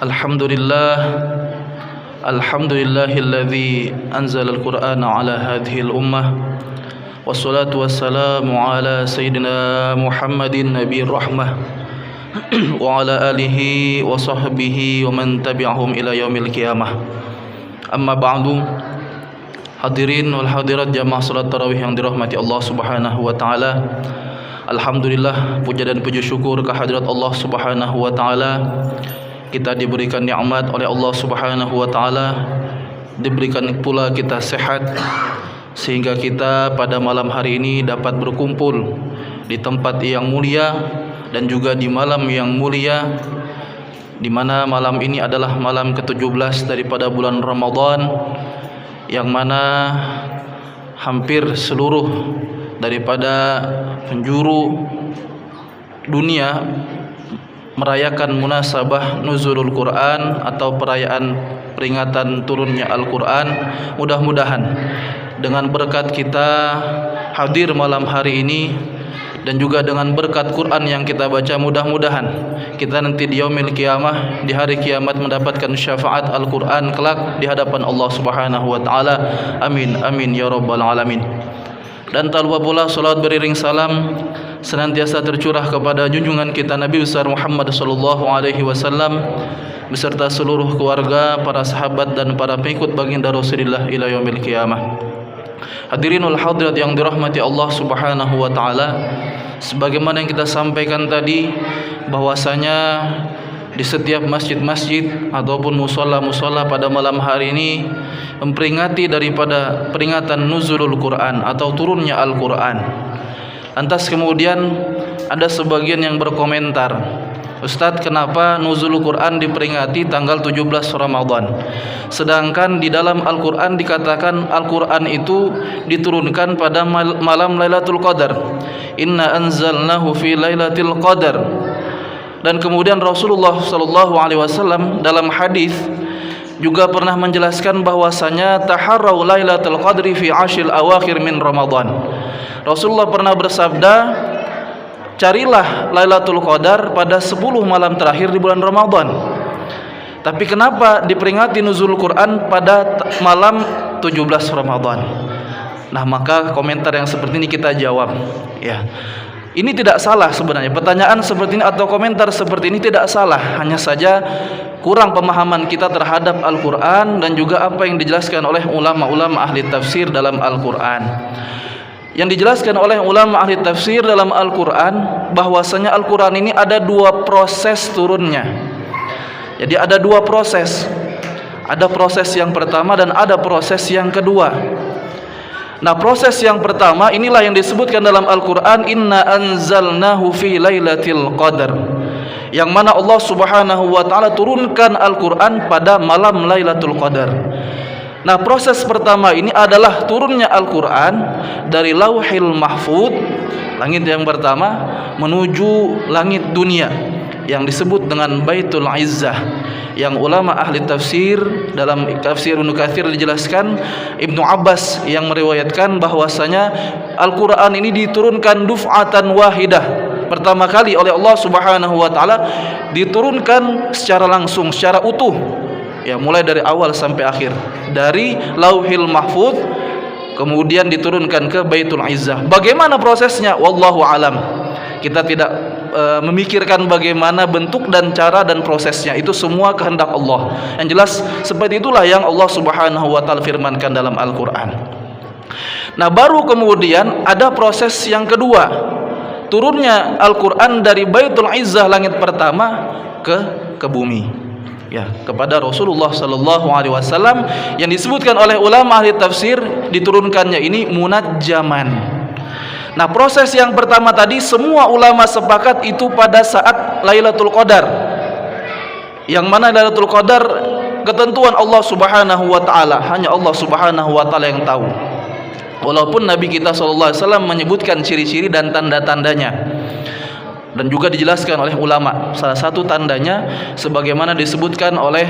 Alhamdulillah, alhamdulillahilladzi anzala al-Qur'ana ala hadhihi al-ummah. Wassalatu wassalamu ala sayyidina Muhammadin nabiyir rahmah wa ala alihi wa sahbihi wa man tabi'ahum ila yaumil qiyamah. Amma ba'du. Hadirin wal hadirat jamaah salat tarawih yang dirahmati Allah Subhanahu wa taala. Alhamdulillah, puja dan puji syukur kehadirat Allah Subhanahu wa taala. Kita diberikan nikmat oleh Allah Subhanahu wa taala, diberikan pula kita sehat sehingga kita pada malam hari ini dapat berkumpul di tempat yang mulia dan juga di malam yang mulia, di mana malam ini adalah malam ke-17 daripada bulan Ramadan, yang mana hampir seluruh daripada penjuru dunia merayakan munasabah nuzulul Quran atau perayaan peringatan turunnya Al-Quran. Mudah-mudahan dengan berkat kita hadir malam hari ini dan juga dengan berkat Quran yang kita baca, mudah-mudahan kita nanti di yaumil qiyamah, di hari kiamat, mendapatkan syafaat Al-Quran kelak di hadapan Allah Subhanahu wa taala. Amin amin ya rabbal alamin. Dan tak lupa pula salawat beriring salam senantiasa tercurah kepada junjungan kita Nabi besar Muhammad sallallahu alaihi wasallam beserta seluruh keluarga, para sahabat dan para pengikut baginda Rasulullah ila yaumil qiyamah. Hadirinul hadirat yang dirahmati Allah Subhanahu wa taala, sebagaimana yang kita sampaikan tadi bahwasanya di setiap masjid-masjid ataupun musola-musola pada malam hari ini memperingati daripada peringatan nuzulul Quran atau turunnya Al-Quran. Lantas kemudian ada sebagian yang berkomentar, Ustadz, kenapa nuzulul Quran diperingati tanggal 17 Ramadan, sedangkan di dalam Al-Quran dikatakan Al-Quran itu diturunkan pada malam Lailatul Qadar. Inna anzalnahu fi Lailatul Qadar. Dan kemudian Rasulullah sallallahu alaihi wasallam dalam hadis juga pernah menjelaskan bahwasanya taharrau Lailatul Qadri fi 'ashril awakhir min Ramadan. Rasulullah pernah bersabda, carilah Lailatul Qadar pada 10 malam terakhir di bulan Ramadan. Tapi kenapa diperingati nuzul Quran pada malam 17 Ramadan? Nah, maka komentar yang seperti ini kita jawab, ya. Ini tidak salah sebenarnya. Pertanyaan seperti ini atau komentar seperti ini tidak salah. Hanya saja kurang pemahaman kita terhadap Al-Quran dan juga apa yang dijelaskan oleh ulama-ulama ahli tafsir dalam Al-Quran. Yang dijelaskan oleh ulama ahli tafsir dalam Al-Quran bahwasanya Al-Quran ini ada dua proses turunnya. Jadi ada dua proses. Ada proses yang pertama dan ada proses yang kedua. Nah, proses yang pertama inilah yang disebutkan dalam Al-Quran, Inna anzalnahu fi Lailatul Qadar, yang mana Allah Subhanahu wa ta'ala turunkan Al-Quran pada malam Lailatul Qadar. Nah, proses pertama ini adalah turunnya Al-Quran dari Lauhil Mahfud, langit yang pertama, menuju langit dunia yang disebut dengan Baitul Izzah, yang ulama ahli tafsir dalam tafsir Ibnu Katsir dijelaskan, Ibnu Abbas yang meriwayatkan bahwasanya Al-Quran ini diturunkan duf'atan wahidah, pertama kali oleh Allah Subhanahu wa taala diturunkan secara langsung, secara utuh, ya, mulai dari awal sampai akhir, dari Lauhil Mahfuz kemudian diturunkan ke Baitul Izzah. Bagaimana prosesnya? Wallahu alam. Kita tidak memikirkan bagaimana bentuk dan cara dan prosesnya, itu semua kehendak Allah. Yang jelas seperti itulah yang Allah Subhanahu wa taala firmankan dalam Al-Qur'an. Nah, baru kemudian ada proses yang kedua, turunnya Al-Qur'an dari Baitul Izzah langit pertama ke bumi, ya, kepada Rasulullah sallallahu alaihi wasallam, yang disebutkan oleh ulama ahli tafsir diturunkannya ini munajjaman. Nah, proses yang pertama tadi semua ulama sepakat itu pada saat Lailatul Qadar, yang mana Lailatul Qadar ketentuan Allah Subhanahu wa taala, hanya Allah Subhanahu wa taala yang tahu. Walaupun Nabi kita sallallahu alaihi wasallam menyebutkan ciri-ciri dan tanda-tandanya, dan juga dijelaskan oleh ulama. Salah satu tandanya sebagaimana disebutkan oleh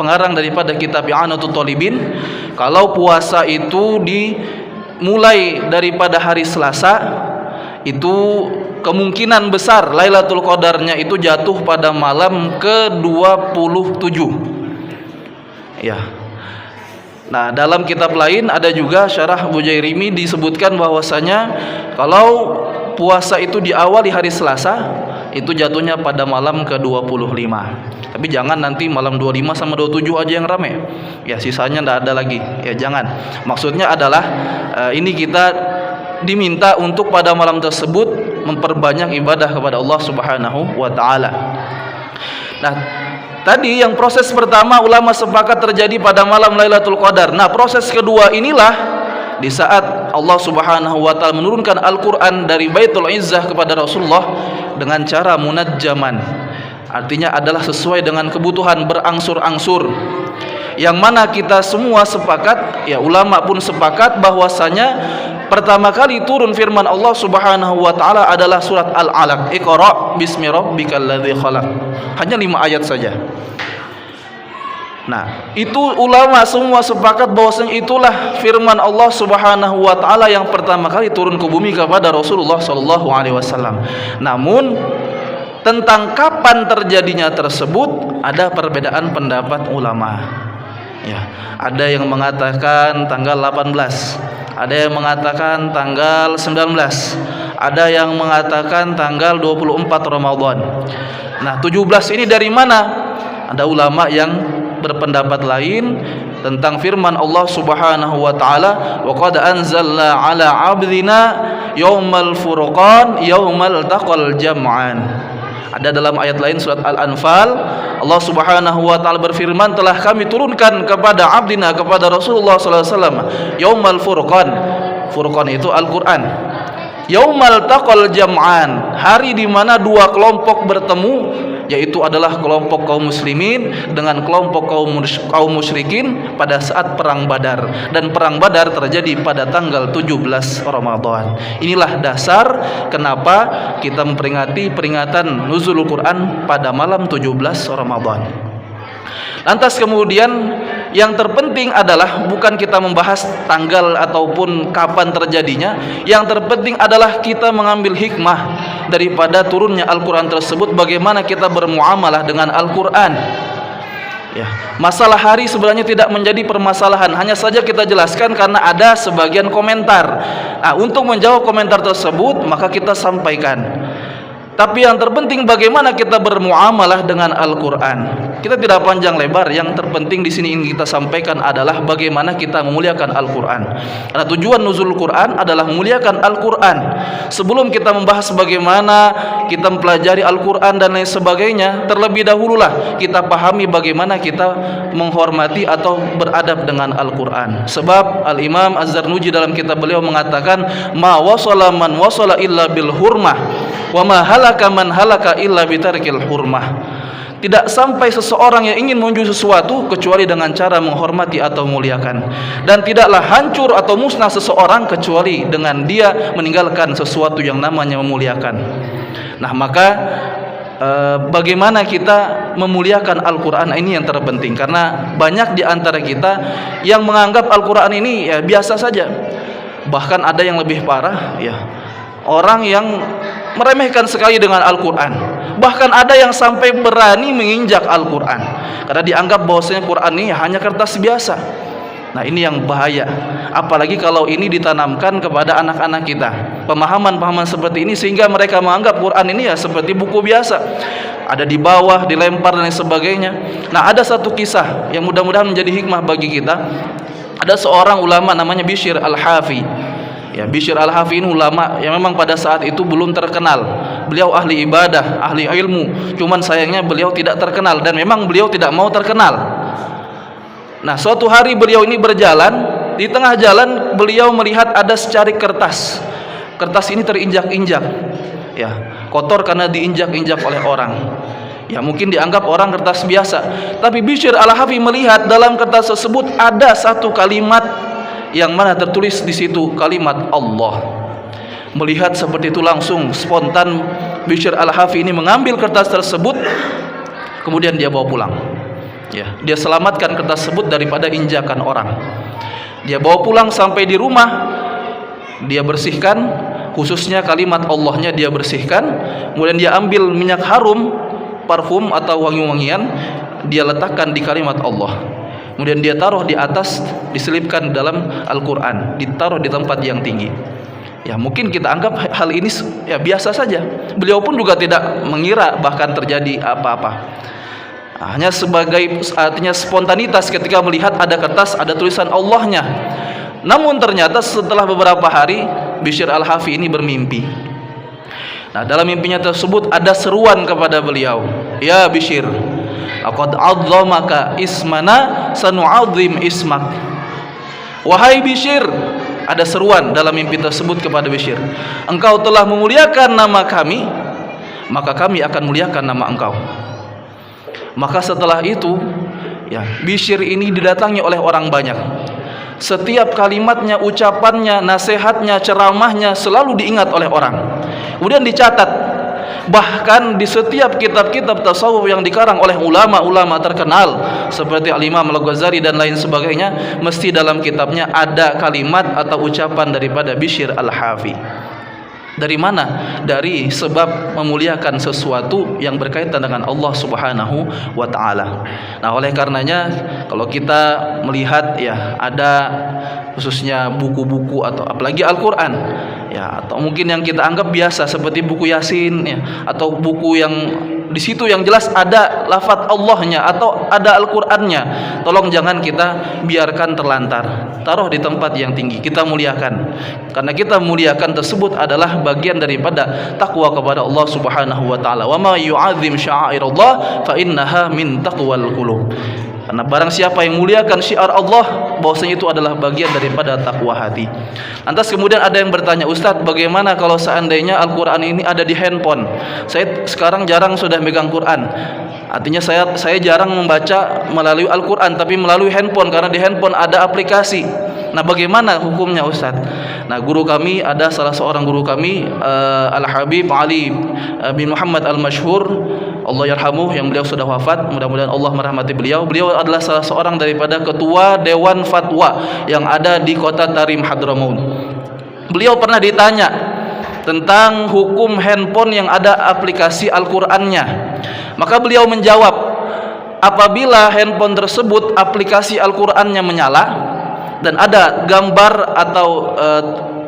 pengarang daripada kitab I'anatul Talibin, kalau puasa itu dimulai daripada hari Selasa, itu kemungkinan besar Lailatul Qadarnya itu jatuh pada malam ke-27. Ya. Nah, dalam kitab lain ada juga Syarah Bujairimi disebutkan bahwasanya kalau puasa itu diawali hari Selasa, itu jatuhnya pada malam ke-25. Tapi jangan nanti malam 25 sama 27 aja yang rame. Ya, sisanya enggak ada lagi. Ya, jangan. Maksudnya adalah ini kita diminta untuk pada malam tersebut memperbanyak ibadah kepada Allah Subhanahu wa taala. Nah, tadi yang proses pertama ulama sepakat terjadi pada malam Lailatul Qadar. Nah, proses kedua inilah di saat Allah Subhanahu wa taala menurunkan Al-Qur'an dari Baitul Izzah kepada Rasulullah dengan cara munajjaman. Artinya adalah sesuai dengan kebutuhan, berangsur-angsur. Yang mana kita semua sepakat, ya ulama pun sepakat bahwasanya pertama kali turun firman Allah Subhanahu wa taala adalah surat Al-Alaq, Iqra bismi rabbikal ladzi khalaq. Hanya 5 ayat saja. Nah, itu ulama semua sepakat bahwasanya itulah firman Allah Subhanahu wa taala yang pertama kali turun ke bumi kepada Rasulullah sallallahu alaihi wasallam. Namun tentang kapan terjadinya tersebut ada perbedaan pendapat ulama. Ya, ada yang mengatakan tanggal 18, ada yang mengatakan tanggal 19, ada yang mengatakan tanggal 24 Ramadan. Nah, 17 ini dari mana? Ada ulama yang berpendapat lain tentang firman Allah Subhanahu wa taala, wa qad anzalna ala 'abdina yaumal furqan yaumal taqal jam'an. Ada dalam ayat lain surat Al-Anfal, Allah Subhanahu wa taala berfirman, telah kami turunkan kepada abdina, kepada Rasulullah sallallahu alaihi wasallam, yaumal furqan. Furqan itu Al-Qur'an. Yaumal taqal jam'an, hari di mana dua kelompok bertemu, yaitu adalah kelompok kaum muslimin dengan kelompok kaum musyrikin pada saat perang Badar. Dan perang Badar terjadi pada tanggal 17 Ramadan. Inilah dasar kenapa kita memperingati peringatan nuzulul Quran pada malam 17 Ramadan. Lantas kemudian yang terpenting adalah bukan kita membahas tanggal ataupun kapan terjadinya. Yang terpenting adalah kita mengambil hikmah daripada turunnya Al-Quran tersebut, bagaimana kita bermuamalah dengan Al-Quran. Ya, masalah hari sebenarnya tidak menjadi permasalahan, hanya saja kita jelaskan karena ada sebagian komentar. Nah, untuk menjawab komentar tersebut maka kita sampaikan. Tapi yang terpenting bagaimana kita bermuamalah dengan Al-Quran. Kita tidak panjang lebar. Yang terpenting di sini ingin kita sampaikan adalah bagaimana kita memuliakan Al-Quran. Karena tujuan nuzul Quran adalah memuliakan Al-Quran. Sebelum kita membahas bagaimana kita mempelajari Al-Quran dan lain sebagainya, terlebih dahululah kita pahami bagaimana kita menghormati atau beradab dengan Al-Quran. Sebab Al-Imam Az-Zarnuji dalam kitab beliau mengatakan, ma wasala man wasala illa bil hurmah, wa ma halaka man halaka illa bitarkil hurmah. Tidak sampai seseorang yang ingin menuju sesuatu kecuali dengan cara menghormati atau memuliakan. Dan tidaklah hancur atau musnah seseorang kecuali dengan dia meninggalkan sesuatu yang namanya memuliakan. Nah, maka bagaimana kita memuliakan Al-Quran ini yang terpenting. Karena banyak di antara kita yang menganggap Al-Quran ini ya biasa saja. Bahkan ada yang lebih parah, ya, orang yang meremehkan sekali dengan Al-Quran. Bahkan ada yang sampai berani menginjak Al-Quran karena dianggap bahwasanya Quran ini hanya kertas biasa. Nah, ini yang bahaya. Apalagi kalau ini ditanamkan kepada anak-anak kita, pemahaman-pemahaman seperti ini, sehingga mereka menganggap Quran ini ya seperti buku biasa, ada di bawah, dilempar dan lain sebagainya. Nah, ada satu kisah yang mudah-mudahan menjadi hikmah bagi kita. Ada seorang ulama namanya Bishr Al-Hafi. Ya, Bishr Al-Hafi ini ulama yang memang pada saat itu belum terkenal. Beliau ahli ibadah, ahli ilmu. Cuman sayangnya beliau tidak terkenal dan memang beliau tidak mau terkenal. Nah, suatu hari beliau ini berjalan, di tengah jalan beliau melihat ada secarik kertas. Kertas ini terinjak-injak. Ya, kotor karena diinjak-injak oleh orang. Ya, mungkin dianggap orang kertas biasa. Tapi Bishr Al-Hafi melihat dalam kertas tersebut ada satu kalimat yang mana tertulis di situ kalimat Allah. Melihat seperti itu langsung spontan Bishr Al-Hafi ini mengambil kertas tersebut, kemudian dia bawa pulang. Ya, dia selamatkan kertas tersebut daripada injakan orang. Dia bawa pulang sampai di rumah, dia bersihkan, khususnya kalimat Allahnya dia bersihkan, kemudian dia ambil minyak harum, parfum atau wangi-wangian, dia letakkan di kalimat Allah, kemudian dia taruh di atas, diselipkan dalam Al-Quran, ditaruh di tempat yang tinggi. Ya mungkin kita anggap hal ini ya biasa saja. Beliau pun juga tidak mengira bahkan terjadi apa-apa. Hanya sebagai artinya spontanitas ketika melihat ada kertas, ada tulisan Allahnya. Namun ternyata setelah beberapa hari Bishr Al-Hafi ini bermimpi. Nah, dalam mimpinya tersebut ada seruan kepada beliau, "Ya Bishr, laqad 'azzamaka ismana sanu'azzim ismak." Wahai Bishr, ada seruan dalam mimpi tersebut kepada Bishr, "Engkau telah memuliakan nama kami, maka kami akan muliakan nama engkau." Maka setelah itu, ya, Bishr ini didatangi oleh orang banyak. Setiap kalimatnya, ucapannya, nasihatnya, ceramahnya selalu diingat oleh orang. Kemudian dicatat. Bahkan di setiap kitab-kitab tasawuf yang dikarang oleh ulama-ulama terkenal seperti Al-Imam Al-Ghazali dan lain sebagainya, mesti dalam kitabnya ada kalimat atau ucapan daripada Bishr Al-Hafi. Dari mana? Dari sebab memuliakan sesuatu yang berkaitan dengan Allah Subhanahu wa taala. Nah, oleh karenanya kalau kita melihat ya ada khususnya buku-buku atau apalagi Al-Qur'an ya, atau mungkin yang kita anggap biasa seperti buku Yasin ya, atau buku yang di situ yang jelas ada lafaz Allahnya atau ada Al-Qur'annya, tolong jangan kita biarkan terlantar. Taruh di tempat yang tinggi, kita muliakan. Karena kita muliakan tersebut adalah bagian daripada takwa kepada Allah Subhanahu wa taala. Wa ma yu'azzim sya'airallah fa innaha min taqwal qulub. Karena barang siapa yang muliakan syiar Allah, bahwasanya itu adalah bagian daripada takwa hati. Lantas kemudian ada yang bertanya, "Ustadz, bagaimana kalau seandainya Al-Qur'an ini ada di handphone? Saya sekarang jarang sudah megang Quran. Artinya saya jarang membaca melalui Al-Qur'an, tapi melalui handphone karena di handphone ada aplikasi. Nah, bagaimana hukumnya, Ustadz?" Nah, guru kami, ada salah seorang guru kami, Al-Habib Ali bin Muhammad Al-Mashhur, Allah yarhamuh, yang beliau sudah wafat, mudah-mudahan Allah merahmati beliau. Beliau adalah salah seorang daripada ketua Dewan Fatwa yang ada di kota Tarim Hadramaut. Beliau pernah ditanya tentang hukum handphone yang ada aplikasi Al-Qur'annya. Maka beliau menjawab, apabila handphone tersebut aplikasi Al-Qur'annya menyala dan ada gambar atau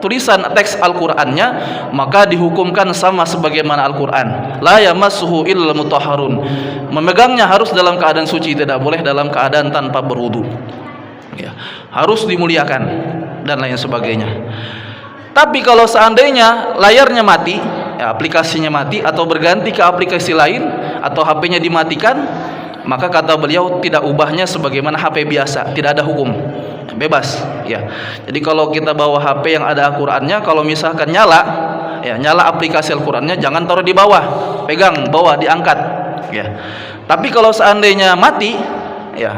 tulisan teks Al-Qur'annya, maka dihukumkan sama sebagaimana Al-Qur'an. La yamassuhu illal mutahharun. Memegangnya harus dalam keadaan suci, tidak boleh dalam keadaan tanpa berwudu. Ya, harus dimuliakan dan lain sebagainya. Tapi kalau seandainya layarnya mati, ya, aplikasinya mati atau berganti ke aplikasi lain atau HP-nya dimatikan, maka kata beliau tidak ubahnya sebagaimana HP biasa, tidak ada hukum. Bebas ya. Jadi kalau kita bawa HP yang ada Al-Qur'annya, kalau misalkan nyala ya, nyala aplikasi Al-Qur'annya, jangan taruh di bawah, pegang, bawa, diangkat ya. Tapi kalau seandainya mati ya,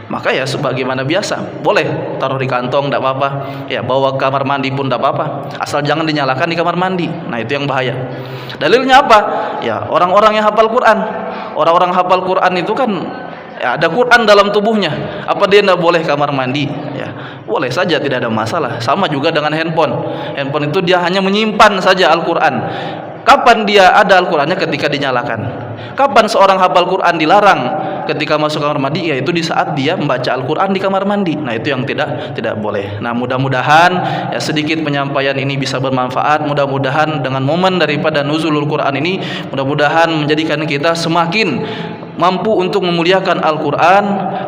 maka ya sebagaimana biasa, boleh taruh di kantong, tidak apa-apa ya, bawa ke kamar mandi pun tidak apa-apa, asal jangan dinyalakan di kamar mandi. Nah, itu yang bahaya. Dalilnya apa? Ya, orang-orang yang hafal Quran. Orang-orang hafal Quran itu kan ya, ada Quran dalam tubuhnya. Apa dia tidak boleh kamar mandi? Ya, boleh saja, tidak ada masalah. Sama juga dengan handphone. Handphone itu dia hanya menyimpan saja Al-Quran. Kapan dia ada Al-Qurannya? Ketika dinyalakan. Kapan seorang hafal Quran dilarang? Ketika masuk kamar mandi, yaitu di saat dia membaca Al-Quran di kamar mandi. Nah, itu yang tidak boleh. Nah, mudah-mudahan ya sedikit penyampaian ini bisa bermanfaat. Mudah-mudahan dengan momen daripada nuzulul Quran ini, mudah-mudahan menjadikan kita semakin mampu untuk memuliakan Al-Quran,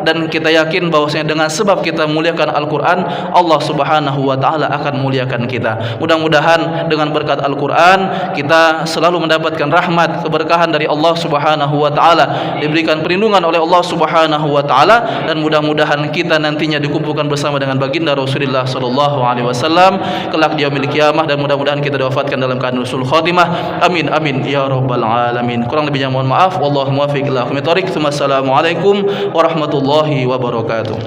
dan kita yakin bahwasanya dengan sebab kita memuliakan Al-Quran, Allah Subhanahu wa taala akan memuliakan kita. Mudah-mudahan dengan berkat Al-Quran kita selalu mendapatkan rahmat, keberkahan dari Allah Subhanahu wa taala, diberikan perlindungan oleh Allah Subhanahu wa taala, dan mudah-mudahan kita nantinya dikumpulkan bersama dengan baginda Rasulullah sallallahu alaihi wasallam kelak di yaumil qiyamah, dan mudah-mudahan kita diwafatkan dalam keadaan husnul khatimah. Amin amin ya rabbal alamin. Kurang lebihnya mohon maaf. Wallahu muwaffiq ila aqwamit thoriq. Assalamualaikum warahmatullahi wabarakatuh.